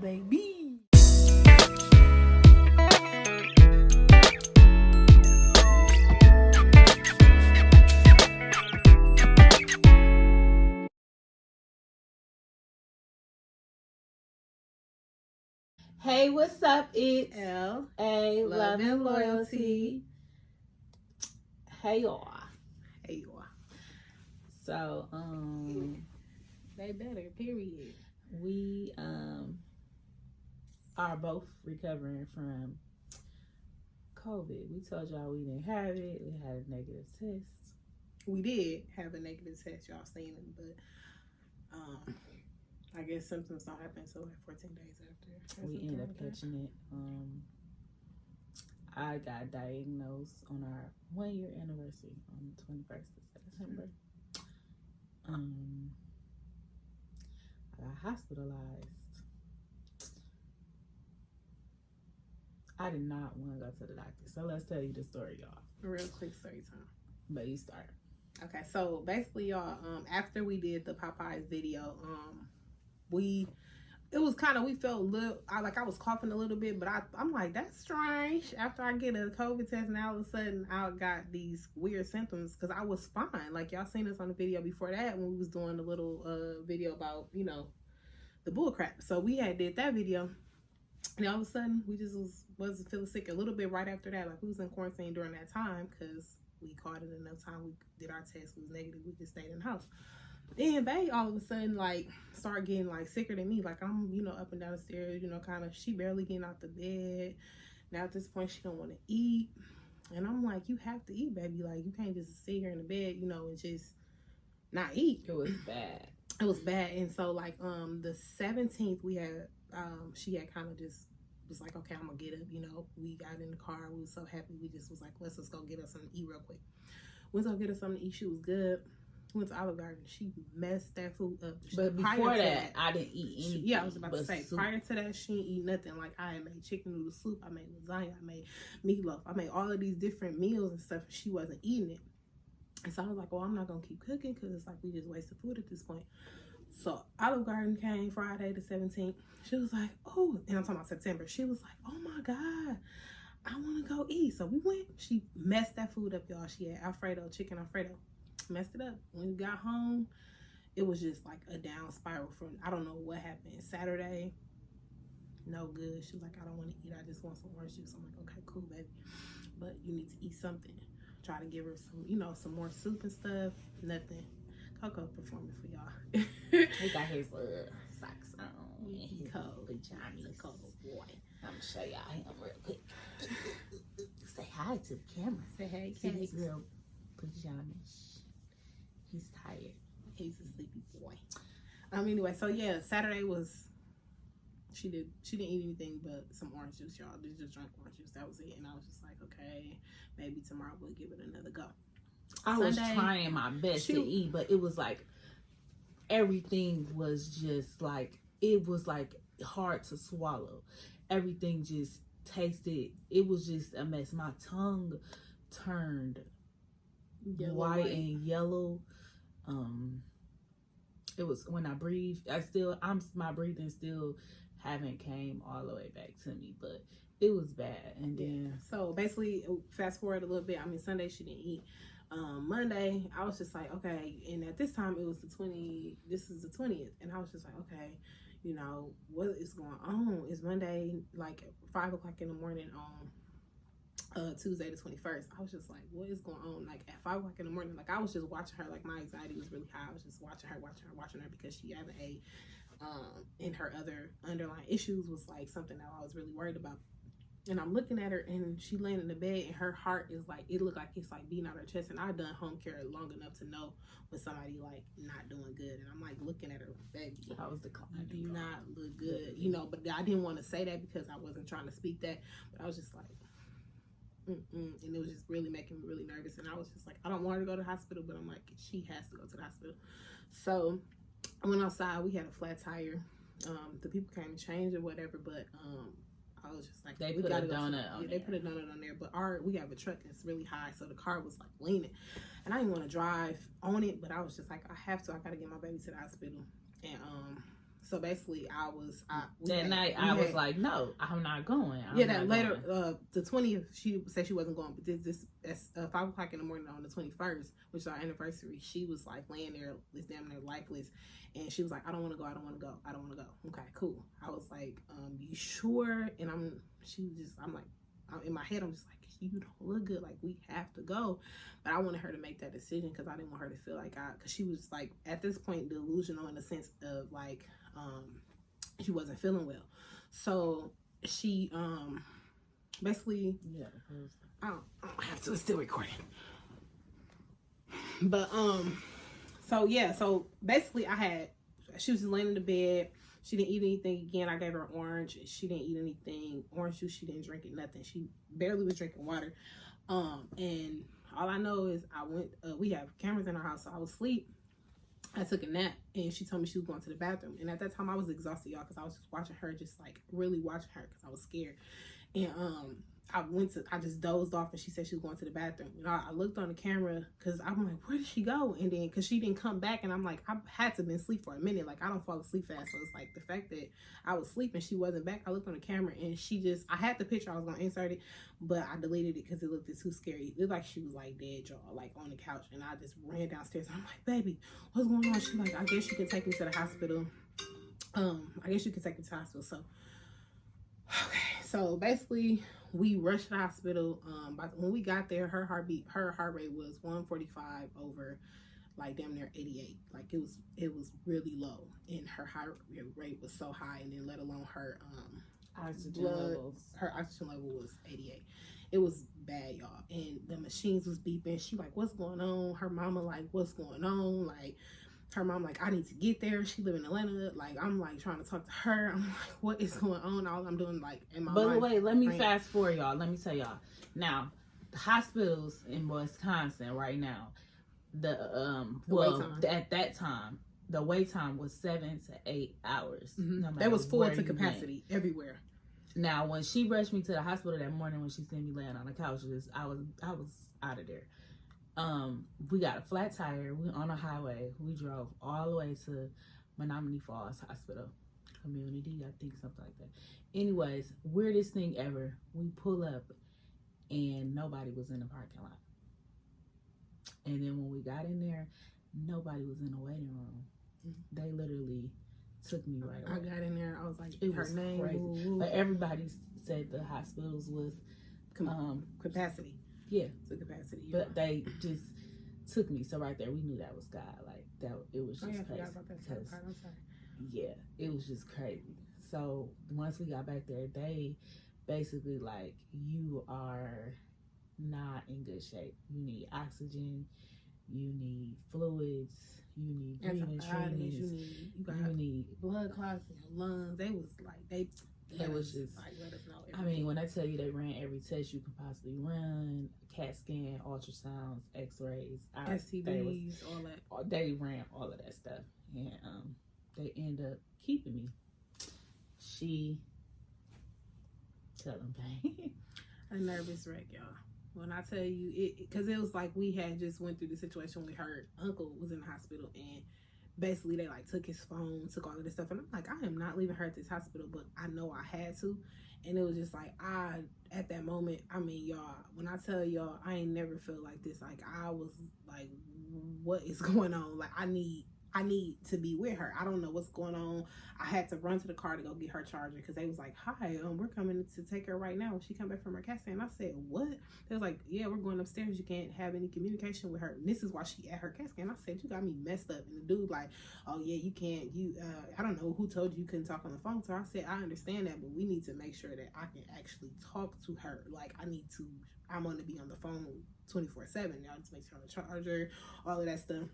baby. Hey, what's up? It's L.A. Love and Loyalty. Hey y'all. Hey y'all. So, They better, period. we are both recovering from COVID. We told y'all we didn't have it. We had a negative test. We did have a negative test, y'all seen it, but I guess symptoms don't happen until like 14 days after. We ended up catching it. I got diagnosed on our 1 year anniversary on the 21st of September. I got hospitalized. I did not want to go to the doctor, so let's tell you the story, y'all. Real quick story time. But you start. Okay, so basically, y'all, after we did the Popeyes video, we felt a little, I was coughing a little bit, but I'm like, that's strange. After I get a COVID test, and all of a sudden I got these weird symptoms, because I was fine. Like, y'all seen us on the video before that when we was doing the little video about, the bull crap. So we had did that video, and all of a sudden we just was feeling sick a little bit right after that. Like, we was in quarantine during that time because we caught it enough time. We did our test, it was negative, we just stayed in the house. Then Bae all of a sudden like started getting like sicker than me. Like, I'm up and down the stairs, kind of, she barely getting out the bed. Now at this point she don't want to eat, and I'm like, you have to eat, baby. Like, you can't just sit here in the bed and just not eat. It was bad. It was bad. And so like the 17th we had she had kind of just was like, okay, I'm gonna get up. We got in the car, we was so happy. We just was like, let's just go get us something to eat real quick. Went to go get us something to eat. She was good. Went to Olive Garden. She messed that food up. But before that, I didn't eat anything. Yeah, I was about to say, soup. prior to that, she didn't eat nothing. Like, I had made chicken noodle soup, I made lasagna, I made meatloaf, I made all of these different meals and stuff. She wasn't eating it. And so I was like, well, I'm not gonna keep cooking, because it's like we just wasted food at this point. So Olive Garden came Friday the 17th. She was like, oh, and I'm talking about September. She was like, oh my God, I want to go eat. So we went. She messed that food up, y'all. She had Alfredo, chicken Alfredo. Messed it up. When we got home, it was just like a down spiral from, I don't know what happened. Saturday, no good. She was like, I don't want to eat. I just want some orange juice. I'm like, okay, cool, baby. But you need to eat something. Try to give her some, some more soup and stuff. Nothing. Coco performing for y'all. He got his socks on. He cold. Pajamas. He's a cold boy. I'm gonna show y'all him real quick. Say hi to the camera. Say hey, see his real pajamas. He's tired. He's a sleepy boy. Anyway, so yeah, Saturday was, she didn't eat anything but some orange juice, y'all. They just drank orange juice. That was it. And I was just like, okay, maybe tomorrow we'll give it another go. I was trying my best to eat, but it was like everything was just like, it was like hard to swallow. Everything just tasted, it was just a mess. My tongue turned white and yellow. It was when I breathed, my breathing still haven't came all the way back to me, but it was bad. And then so basically, fast forward a little bit. Sunday she didn't eat. Monday I was just like, okay, and at this time it was this is the 20th, and I was just like, okay, what is going on? It's Monday, like 5 o'clock in the morning on Tuesday the 21st. I was just like, what is going on? Like, at 5 o'clock in the morning, like, I was just watching her. Like, my anxiety was really high. I was just watching her because she haven't ate. And her other underlying issues was like something that I was really worried about. And I'm looking at her, and she laying in the bed, and her heart is like, it looked like it's like beating out her chest. And I've done home care long enough to know when somebody like not doing good. And I'm like looking at her, baby, I was declining. You do not look good, But I didn't want to say that because I wasn't trying to speak that. But I was just like, and it was just really making me really nervous. And I was just like, I don't want her to go to the hospital, but I'm like, she has to go to the hospital. So I went outside. We had a flat tire. The people came and changed or whatever, but I was just like, they put a donut on there. They put a donut on there, but we have a truck that's really high, so the car was like leaning, and I didn't want to drive on it, but I was just like, I have to. I gotta get my baby to the hospital. And So basically, I was like, no, I'm not going. The 20th, she said she wasn't going, but this at 5:00 in the morning on the 21st, which is our anniversary. She was like laying there, this damn near lifeless, and she was like, I don't want to go. I don't want to go. I don't want to go. Okay, cool. I was like, you sure? And I'm like, in my head, I'm just like, you don't look good. Like, we have to go. But I wanted her to make that decision because I didn't want her to feel like because she was like at this point delusional in the sense of like she wasn't feeling well. So she basically I don't have to, it's still recording. But so basically she was laying in the bed. She didn't eat anything again. I gave her orange. She didn't eat anything. Orange juice, she didn't drink it, nothing. She barely was drinking water. And all I know is we have cameras in our house, so I was asleep. I took a nap, and she told me she was going to the bathroom. And at that time, I was exhausted, y'all, because I was just watching her, just like really watching her, because I was scared. And I just dozed off, and she said she was going to the bathroom. And I looked on the camera, because I'm like, where did she go? And then, because she didn't come back, and I'm like, I had to have been asleep for a minute. Like, I don't fall asleep fast, so it's like the fact that I was asleep and she wasn't back. I looked on the camera, and I had the picture, I was going to insert it, but I deleted it because it looked too scary. It looked like she was like dead, y'all, like on the couch. And I just ran downstairs. I'm like, baby, what's going on? She's like, I guess you can take me to the hospital. So, okay. So basically, we rushed to the hospital. But when we got there, her heart rate was 145 over like damn near 88. Like it was really low, and her heart rate was so high, and then let alone her oxygen level was 88. It was bad, y'all. And the machines was beeping. She like, what's going on? Her mama like, what's going on? Like, her mom like, I need to get there. She live in Atlanta. Like, I'm like trying to talk to her. I'm like, what is going on? All I'm doing like in my mind. But wait, let me fast forward, y'all. Let me tell y'all. Now, the hospitals in Wisconsin right now, at that time, the wait time was 7 to 8 hours. Mm-hmm. No, that was full to capacity everywhere. Now, when she rushed me to the hospital that morning, when she seen me laying on the couch, I was out of there. We got a flat tire. We on a highway. We drove all the way to Menominee Falls Hospital Community, I think, something like that. Anyways, weirdest thing ever. We pull up and nobody was in the parking lot. And then when we got in there, nobody was in the waiting room. Mm-hmm. They literally took me right away. I got in there. I was like, it was name, crazy. Ooh. But everybody said the hospitals was capacity. Yeah, to capacity. Yeah. But they just took me. So right there, we knew that was God. Like that, it was just crazy. I forgot about that part. I'm sorry. Yeah, it was just crazy. So once we got back there, they basically like, you are not in good shape. You need oxygen. You need fluids. You need breathing treatments. You need blood clots in your lungs. They was like it was just like, let us know everything. I mean, when I tell you they ran every test you could possibly run, CAT scan, ultrasounds, x-rays, STDs, all that. They ran all of that stuff. And they end up keeping me. Tell them, babe. A nervous wreck, y'all. When I tell you, because it was like we had just went through the situation with her uncle was in the hospital, and basically they like took his phone, took all of this stuff, and I'm like, I am not leaving her at this hospital, but I know I had to. And it was just like, at that moment, I mean, y'all, when I tell y'all, I ain't never felt like this. Like, I was like, what is going on? Like, I need to be with her. I don't know what's going on. I had to run to the car to go get her charger because they was like, hi, we're coming to take her right now when she come back from her CAT scan. And I said, what? They was like, yeah, we're going upstairs. You can't have any communication with her. And this is why she at her CAT scan. I said, you got me messed up. And the dude like, oh yeah, you can't, I don't know who told you couldn't talk on the phone. So I said, I understand that, but we need to make sure that I can actually talk to her. Like, I'm going to be on the phone 24/7. Y'all just make sure on the charger, all of that stuff.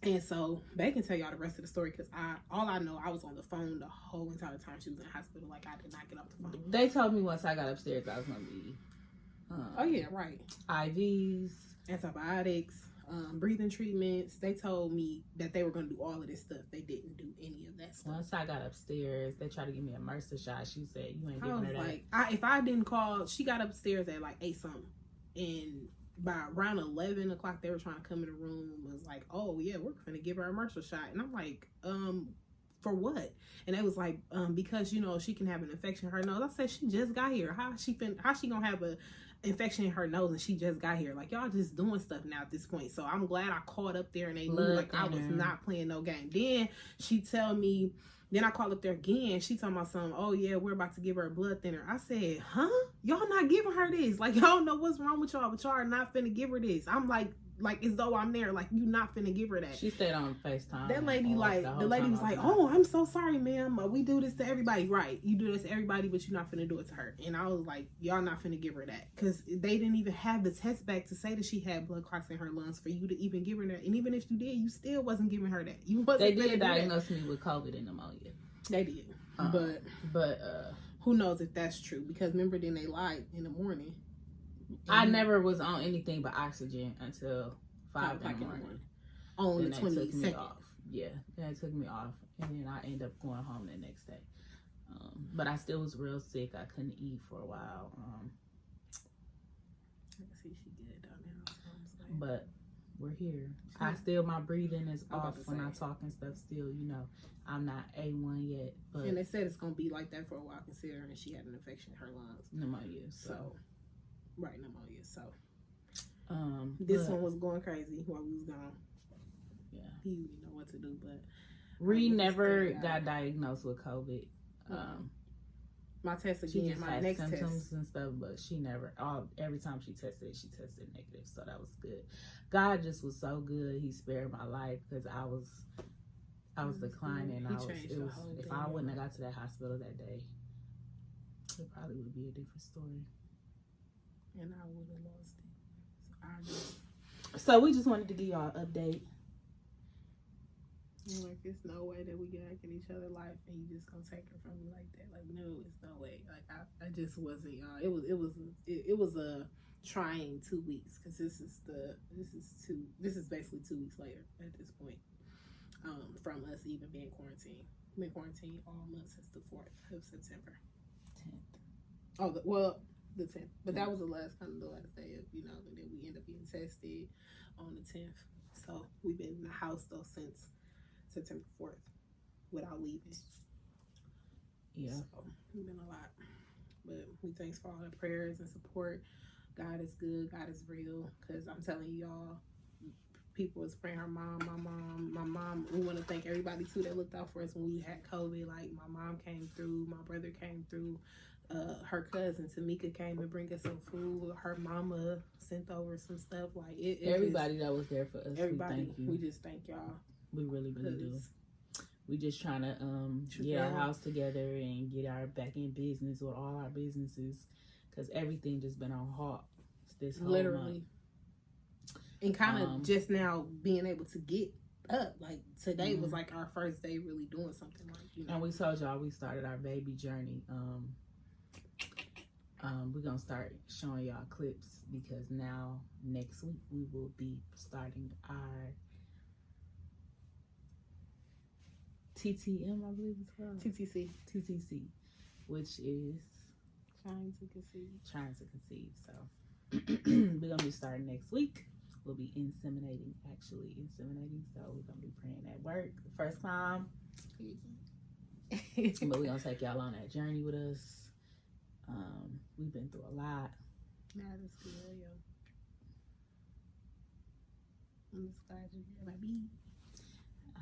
And so they can tell y'all the rest of the story because all I know, I was on the phone the whole entire time she was in the hospital. Like, I did not get off the phone. They told me once I got upstairs I was going to be oh yeah, right. IVs, antibiotics, breathing treatments. They told me that they were going to do all of this stuff. They didn't do any of that stuff. Once I got upstairs, they tried to give me a MRSA shot. She said, you ain't giving her that. Like, if I didn't call, she got upstairs at like 8 something, and by around 11 o'clock, they were trying to come in the room. Was like, oh yeah, we're gonna give her a MRSA shot, and I'm like, for what? And it was like, because, you know, she can have an infection in her nose. I said, she just got here. How she gonna have a infection in her nose and she just got here? Like, y'all just doing stuff now at this point. So I'm glad I called up there and they knew, like, I was not playing no game. Then she tell me, then I called up there again. She talking about something, oh yeah, we're about to give her a blood thinner. I said, huh? Y'all not giving her this. Like, y'all know what's wrong with y'all, but y'all are not finna give her this. I'm like as though I'm there, like, you not finna give her that. She stayed on FaceTime. That lady, like, the lady was like, oh, I'm so sorry, ma'am. We do this to everybody. Right. You do this to everybody, but you're not finna do it to her. And I was like, y'all not finna give her that. Because they didn't even have the test back to say that she had blood clots in her lungs for you to even give her that. And even if you did, you still wasn't giving her that. You wasn't. They did diagnose me with COVID and pneumonia. They did. But who knows if that's true? Because remember, then they lied in the morning. I never was on anything but oxygen until 5 in the morning. On the 22nd. Yeah, then it took me off, and then I ended up going home the next day. But I still was real sick. I couldn't eat for a while. Let's see, she good down there. But we're here. My breathing is off when I talk and stuff. Still, you know, I'm not A1 yet. But and they said it's gonna be like that for a while, considering she had an infection in her lungs. Pneumonia. Pneumonia. So. This one was going crazy while we was gone. Yeah, he didn't know what to do, but Ree never got diagnosed with COVID. My test again, she just my had next symptoms test and stuff, but she never. Every time she tested negative, so that was good. God just was so good. He spared my life because I was declining. If I wouldn't have got to that hospital that day, it probably would be a different story, and I would have lost it. So we just wanted to give y'all an update. Like, there's no way that we get back in each other's life and you just gonna take her from me like that. Like, no, it's no way. Like, I just wasn't, y'all. It was a trying 2 weeks, because this is basically 2 weeks later at this point. From us even being quarantined. We've been quarantined all month since the 4th of September. 10th. The 10th. But that was the last day of, you know, and then we end up getting tested on the 10th. So we've been in the house though since September 4th without leaving. Yeah. So it's been a lot. But we thanks for all the prayers and support. God is good. God is real. Because I'm telling y'all, people was praying her mom, my mom. We want to thank everybody too that looked out for us when we had COVID. Like, my mom came through, my brother came through. Her cousin Tamika came and bring us some food. Her mama sent over some stuff. Like, everybody that was there for us. Everybody, we just thank y'all. We really do. We just trying to get our house together and get our back in business with all our businesses, because everything just been on halt this whole month. And kind of just now being able to get up. Like, today was like our first day really doing something, like, you know. And we told y'all we started our baby journey. We're gonna start showing y'all clips, because now next week we will be starting our TTM, I believe it's called. TTC, which is trying to conceive. So we're gonna be starting next week. We'll be inseminating. So we're gonna be praying at work the first time. But we're gonna take y'all on that journey with us. We've been through a lot. That is good, yo. I'm just glad you're here, baby.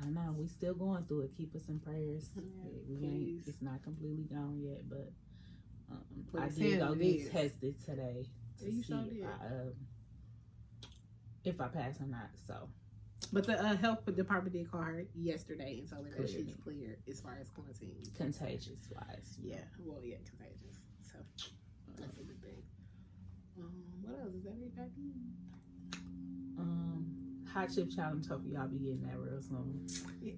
I know, we still going through it. Keep us in prayers. Yeah, it's not completely gone yet, but I did go get tested today to see if I pass or not. So, but the health department did call her yesterday and told her that she's cleared as far as quarantine. Contagious wise. Yeah, contagious. So that's a good thing. What else is everybody? Hot chip challenge. Hope y'all be getting that real soon.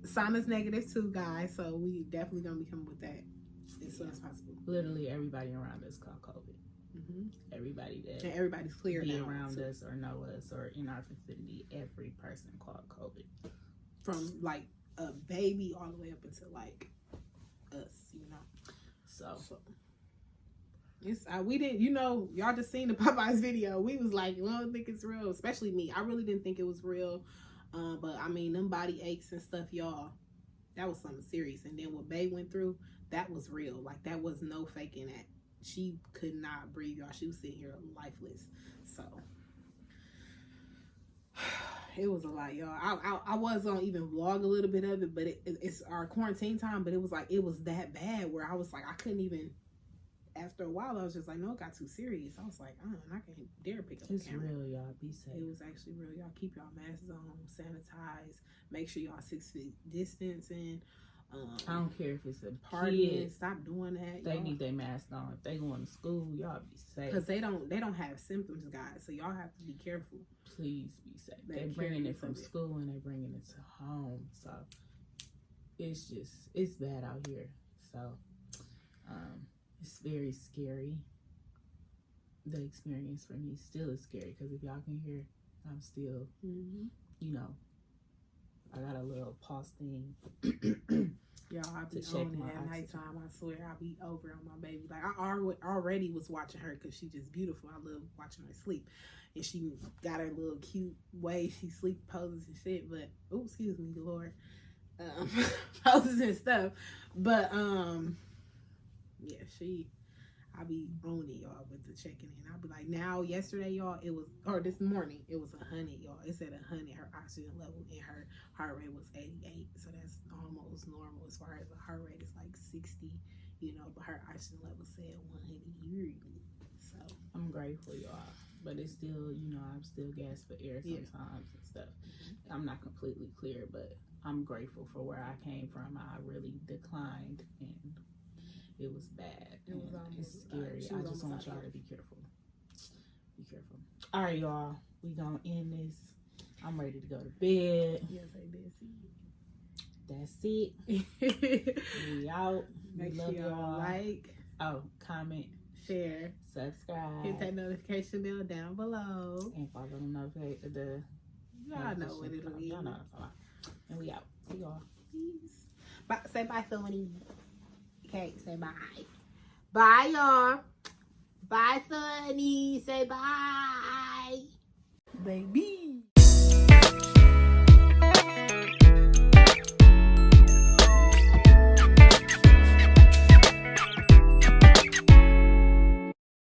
Sauna's negative too, guys. So we definitely gonna be coming with that as soon as possible. Literally everybody around us caught COVID. Everybody's clear be now, around us or know us or in our vicinity. Every person caught COVID, from like a baby all the way up until like us, you know. So it's we didn't, you know, y'all just seen the Popeyes video. We was like, well, I don't think it's real. Especially me. I really didn't think it was real. But I mean, them body aches and stuff, y'all. that was something serious. And then what Bae went through, that was real. Like, that was no faking that. She could not breathe, y'all. She was sitting here lifeless. So it was a lot, y'all. I was gonna even vlog a little bit of it, but it's our quarantine time. But it was like, it was that bad where I was like, I couldn't even. After a while, I was just like, no, it got too serious. I was like, I can't dare pick up the camera. It's real, y'all. Be safe. It was actually real, y'all. Keep y'all masks on, sanitize. Make sure y'all 6 feet distancing. I don't care if it's a partying. kid. Stop doing that. They need their mask on. If they going to school, y'all be safe. Because they don't have symptoms, guys. So y'all have to be careful. Please be safe. They're bringing it from school and they're bringing it to home. So it's bad out here. So it's very scary. The experience for me still is scary because if y'all can hear, I'm still, you know, I got a little pulse thing. Y'all, I be on it at nighttime. I swear, I be over on my baby. Like, I already was watching her because she's just beautiful. I love watching her sleep, and she got her little cute way she sleep poses and shit. But oh, excuse me, Lord, poses and stuff. But yeah, I be on it, y'all, with the checking in. I'll be like, now, yesterday, y'all, it was, or this morning, it was 100, y'all. It said 100, her oxygen level, and her heart rate was 88. So that's almost normal as far as the heart rate is like 60, you know, but her oxygen level said 100. So I'm grateful, y'all. But it's still, you know, I'm still gasped for air sometimes and stuff. I'm not completely clear, but I'm grateful for where I came from. I really declined, and it was bad. It's scary. I just want y'all to be careful. Be careful. All right, y'all. We gonna end this. I'm ready to go to bed. Yes, I did see it. That's it. We out. Make sure y'all like. Oh, comment. Share. Subscribe. Hit that notification bell down below. And follow the y'all know what it'll be. Y'all know. And we out. See y'all. Peace. Bye. Say bye, Sonny. Okay, say bye. Bye, y'all. Bye, Sonny. Say bye. Baby.